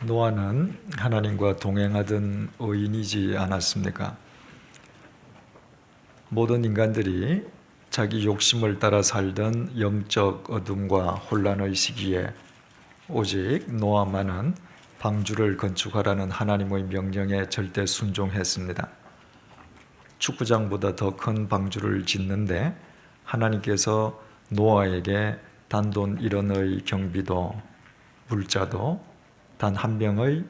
노아는 하나님과 동행하던 의인이지 않았습니까? 모든 인간들이 자기 욕심을 따라 살던 영적 어둠과 혼란의 시기에 오직 노아만은 방주를 건축하라는 하나님의 명령에 절대 순종했습니다. 축구장보다 더 큰 방주를 짓는데 하나님께서 노아에게 단돈 1원의 경비도 물자도 단 한 명의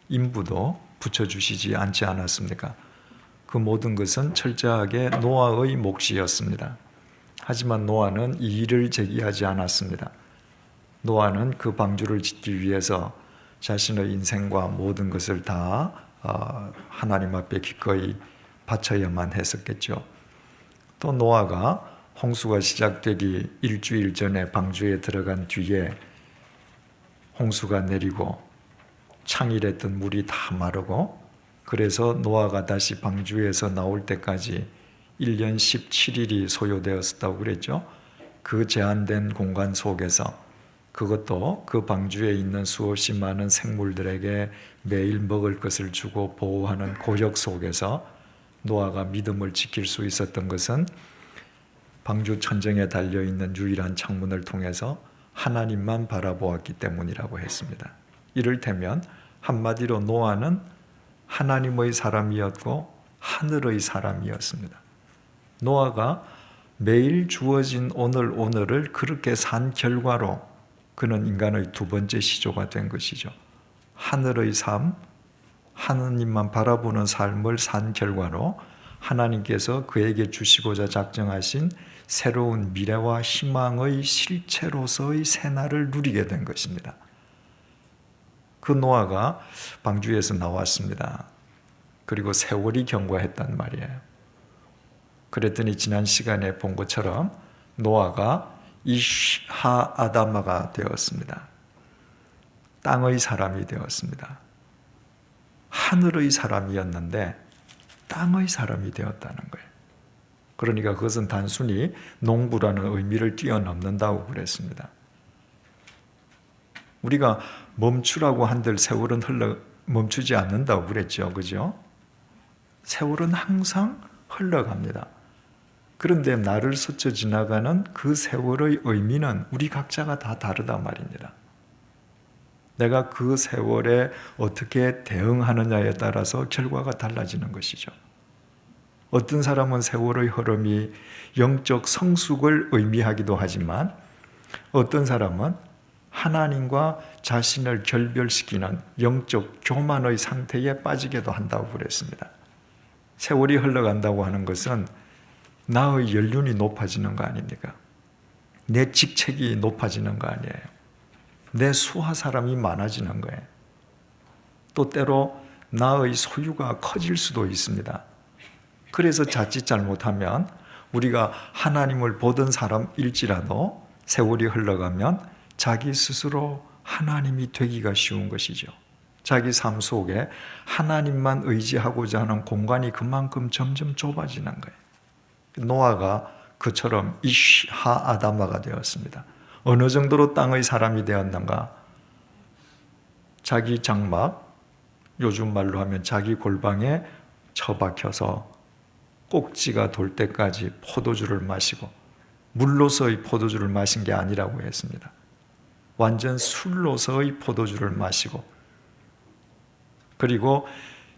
인부도 붙여주시지 않지 않았습니까? 그 모든 것은 철저하게 노아의 몫이었습니다. 하지만 노아는 이의를 제기하지 않았습니다. 노아는 그 방주를 짓기 위해서 자신의 인생과 모든 것을 다 하나님 앞에 기꺼이 바쳐야만 했었겠죠. 또 노아가 홍수가 시작되기 일주일 전에 방주에 들어간 뒤에 홍수가 내리고 창일했던 물이 다 마르고, 그래서 노아가 다시 방주에서 나올 때까지 1년 17일이 소요되었다고 그랬죠. 그 제한된 공간 속에서, 그것도 그 방주에 있는 수없이 많은 생물들에게 매일 먹을 것을 주고 보호하는 고역 속에서 노아가 믿음을 지킬 수 있었던 것은 방주 천정에 달려있는 유일한 창문을 통해서 하나님만 바라보았기 때문이라고 했습니다. 이를테면 한마디로 노아는 하나님의 사람이었고 하늘의 사람이었습니다. 노아가 매일 주어진 오늘을 그렇게 산 결과로 그는 인간의 두 번째 시조가 된 것이죠. 하늘의 삶, 하나님만 바라보는 삶을 산 결과로 하나님께서 그에게 주시고자 작정하신 새로운 미래와 희망의 실체로서의 새날을 누리게 된 것입니다. 그 노아가 방주에서 나왔습니다. 그리고 세월이 경과했단 말이에요. 그랬더니 지난 시간에 본 것처럼 노아가 이시하 아다마가 되었습니다. 땅의 사람이 되었습니다. 하늘의 사람이었는데 땅의 사람이 되었다는 거예요. 그러니까 그것은 단순히 농부라는 의미를 뛰어넘는다고 그랬습니다. 우리가 멈추라고 한들 세월은 멈추지 않는다고 그랬죠. 그죠? 세월은 항상 흘러갑니다. 그런데 나를 스쳐 지나가는 그 세월의 의미는 우리 각자가 다 다르단 말입니다. 내가 그 세월에 어떻게 대응하느냐에 따라서 결과가 달라지는 것이죠. 어떤 사람은 세월의 흐름이 영적 성숙을 의미하기도 하지만 어떤 사람은 하나님과 자신을 결별시키는 영적 교만의 상태에 빠지기도 한다고 그랬습니다. 세월이 흘러간다고 하는 것은 나의 연륜이 높아지는 거 아닙니까? 내 직책이 높아지는 거 아니에요? 내 수하 사람이 많아지는 거예요. 또 때로 나의 소유가 커질 수도 있습니다. 그래서 자칫 잘못하면 우리가 하나님을 보던 사람일지라도 세월이 흘러가면 자기 스스로 하나님이 되기가 쉬운 것이죠. 자기 삶 속에 하나님만 의지하고자 하는 공간이 그만큼 점점 좁아지는 거예요. 노아가 그처럼 이시하 아다마가 되었습니다. 어느 정도로 땅의 사람이 되었는가? 자기 장막, 요즘 말로 하면 자기 골방에 처박혀서 꼭지가 돌 때까지 포도주를 마시고, 물로서의 포도주를 마신 게 아니라고 했습니다. 완전 술로서의 포도주를 마시고, 그리고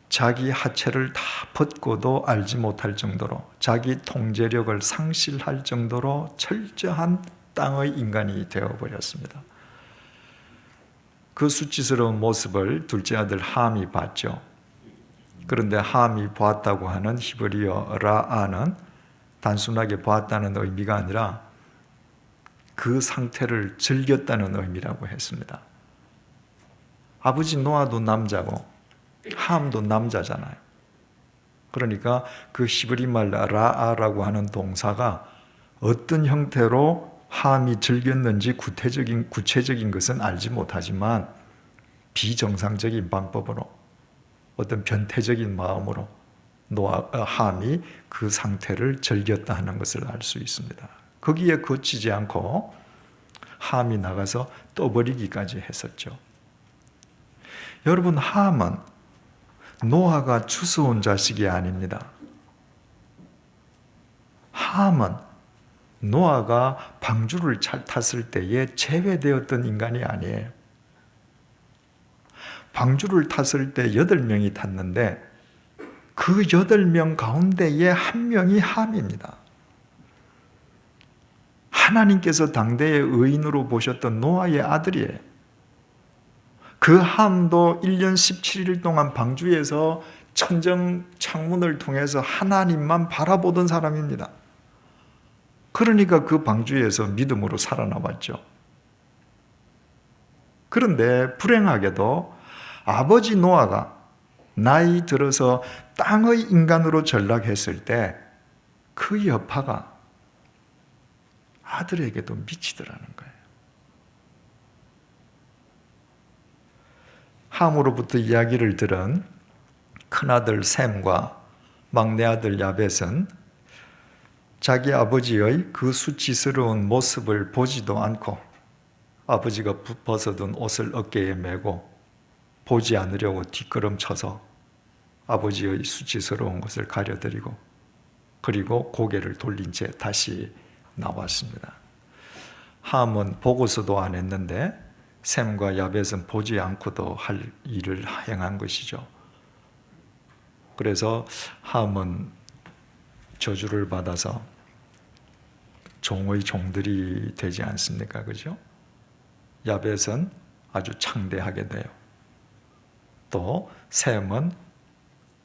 자기 하체를 다 벗고도 알지 못할 정도로 자기 통제력을 상실할 정도로 철저한 땅의 인간이 되어버렸습니다. 그 수치스러운 모습을 둘째 아들 함이 봤죠. 그런데 함이 보았다고 하는 히브리어 라아는 단순하게 보았다는 의미가 아니라 그 상태를 즐겼다는 의미라고 했습니다. 아버지 노아도 남자고 함도 남자잖아요. 그러니까 그 히브리말 라아라고 하는 동사가 어떤 형태로 함이 즐겼는지 구체적인 것은 알지 못하지만 비정상적인 방법으로 어떤 변태적인 마음으로 함이 그 상태를 즐겼다 하는 것을 알 수 있습니다. 거기에 그치지 않고 함이 나가서 떠버리기까지 했었죠. 여러분, 함은 노아가 주워온 자식이 아닙니다. 함은 노아가 방주를 탔을 때에 제외되었던 인간이 아니에요. 방주를 탔을 때 8명이 탔는데 그 8명 가운데에 한 명이 함입니다. 하나님께서 당대의 의인으로 보셨던 노아의 아들이에요. 그 함도 1년 17일 동안 방주에서 천정 창문을 통해서 하나님만 바라보던 사람입니다. 그러니까 그 방주에서 믿음으로 살아남았죠. 그런데 불행하게도 아버지 노아가 나이 들어서 땅의 인간으로 전락했을 때 그 여파가 아들에게도 미치더라는 거예요. 함으로부터 이야기를 들은 큰아들 셈과 막내아들 야벳은 자기 아버지의 그 수치스러운 모습을 보지도 않고 아버지가 벗어둔 옷을 어깨에 메고 보지 않으려고 뒷걸음쳐서 아버지의 수치스러운 것을 가려드리고 그리고 고개를 돌린 채 다시 나왔습니다. 함은 보고서도 안 했는데 셈과 야벳은 보지 않고도 할 일을 행한 것이죠. 그래서 함은 저주를 받아서 종의 종들이 되지 않습니까? 그죠? 야벳은 아주 창대하게 돼요. 또 셈은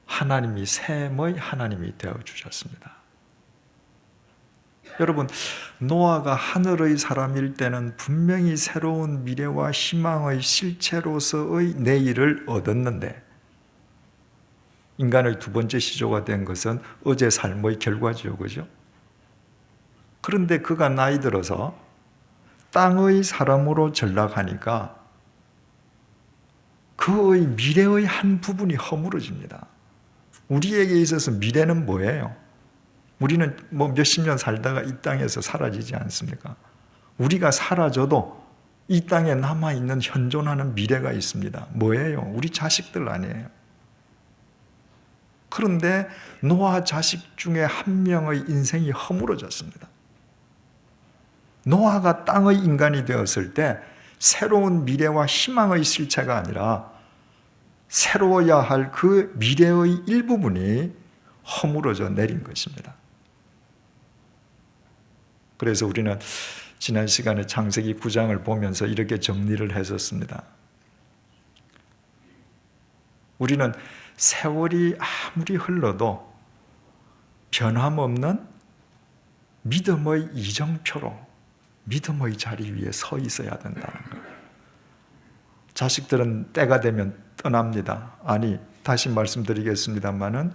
하나님이 셈의 하나님이 되어 주셨습니다. 여러분, 노아가 하늘의 사람일 때는 분명히 새로운 미래와 희망의 실체로서의 내일을 얻었는데 인간의 두 번째 시조가 된 것은 어제 삶의 결과지요. 그죠? 그런데 그가 나이 들어서 땅의 사람으로 전락하니까 그의 미래의 한 부분이 허물어집니다. 우리에게 있어서 미래는 뭐예요? 우리는 몇십 년 살다가 이 땅에서 사라지지 않습니까? 우리가 사라져도 이 땅에 남아있는 현존하는 미래가 있습니다. 뭐예요? 우리 자식들 아니에요. 그런데 노아 자식 중에 한 명의 인생이 허물어졌습니다. 노아가 땅의 인간이 되었을 때 새로운 미래와 희망의 실체가 아니라 새로워야 할 그 미래의 일부분이 허물어져 내린 것입니다. 그래서 우리는 지난 시간에 창세기 9장을 보면서 이렇게 정리를 했었습니다. 우리는 세월이 아무리 흘러도 변함없는 믿음의 이정표로 믿음의 자리 위에 서 있어야 된다는 거예요. 자식들은 때가 되면 떠납니다. 아니, 다시 말씀드리겠습니다마는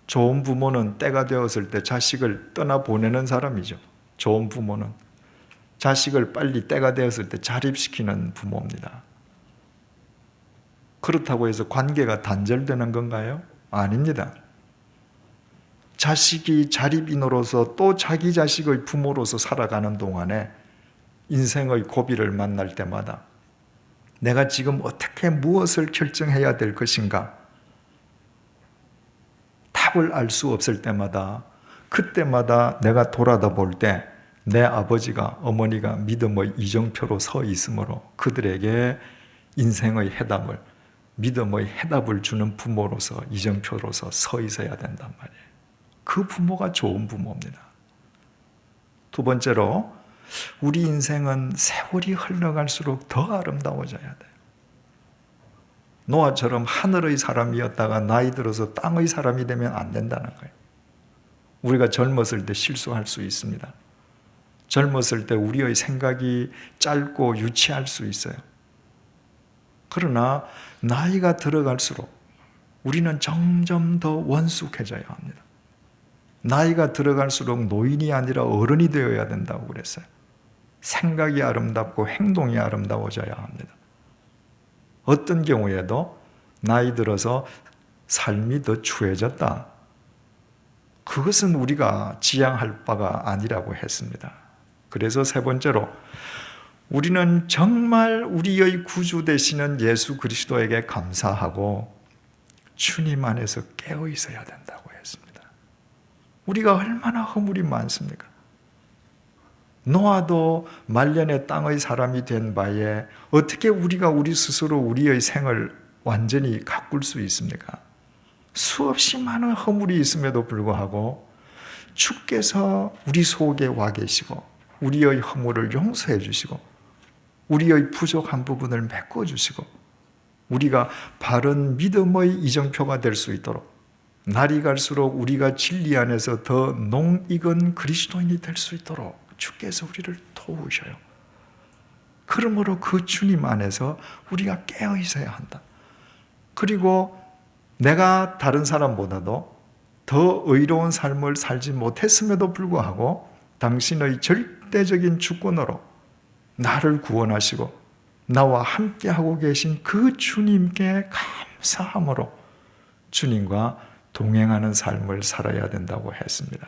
좋은 부모는 때가 되었을 때 자식을 떠나보내는 사람이죠. 좋은 부모는 자식을 빨리 때가 되었을 때 자립시키는 부모입니다. 그렇다고 해서 관계가 단절되는 건가요? 아닙니다. 자식이 자립인으로서 또 자기 자식의 부모로서 살아가는 동안에 인생의 고비를 만날 때마다 내가 지금 어떻게 무엇을 결정해야 될 것인가? 답을 알 수 없을 때마다 그때마다 내가 돌아다 볼 때 내 아버지가 어머니가 믿음의 이정표로 서 있으므로 그들에게 인생의 해답을 믿음의 해답을 주는 부모로서 이정표로서 서 있어야 된단 말이에요. 그 부모가 좋은 부모입니다. 두 번째로 우리 인생은 세월이 흘러갈수록 더 아름다워져야 돼요. 노아처럼 하늘의 사람이었다가 나이 들어서 땅의 사람이 되면 안 된다는 거예요. 우리가 젊었을 때 실수할 수 있습니다. 젊었을 때 우리의 생각이 짧고 유치할 수 있어요. 그러나 나이가 들어갈수록 우리는 점점 더 원숙해져야 합니다. 나이가 들어갈수록 노인이 아니라 어른이 되어야 된다고 그랬어요. 생각이 아름답고 행동이 아름다워져야 합니다. 어떤 경우에도 나이 들어서 삶이 더 추해졌다. 그것은 우리가 지향할 바가 아니라고 했습니다. 그래서 세 번째로 우리는 정말 우리의 구주 되시는 예수 그리스도에게 감사하고 주님 안에서 깨어 있어야 된다고 했습니다. 우리가 얼마나 허물이 많습니까? 노아도 말년의 땅의 사람이 된 바에 어떻게 우리가 우리 스스로 우리의 생을 완전히 가꿀 수 있습니까? 수없이 많은 허물이 있음에도 불구하고 주께서 우리 속에 와 계시고 우리의 허물을 용서해 주시고 우리의 부족한 부분을 메꿔주시고 우리가 바른 믿음의 이정표가 될 수 있도록 날이 갈수록 우리가 진리 안에서 더 농익은 그리스도인이 될 수 있도록 주께서 우리를 도우셔요. 그러므로 그 주님 안에서 우리가 깨어 있어야 한다. 그리고 내가 다른 사람보다도 더 의로운 삶을 살지 못했음에도 불구하고 당신의 절대적인 주권으로 나를 구원하시고 나와 함께하고 계신 그 주님께 감사함으로 주님과 동행하는 삶을 살아야 된다고 했습니다.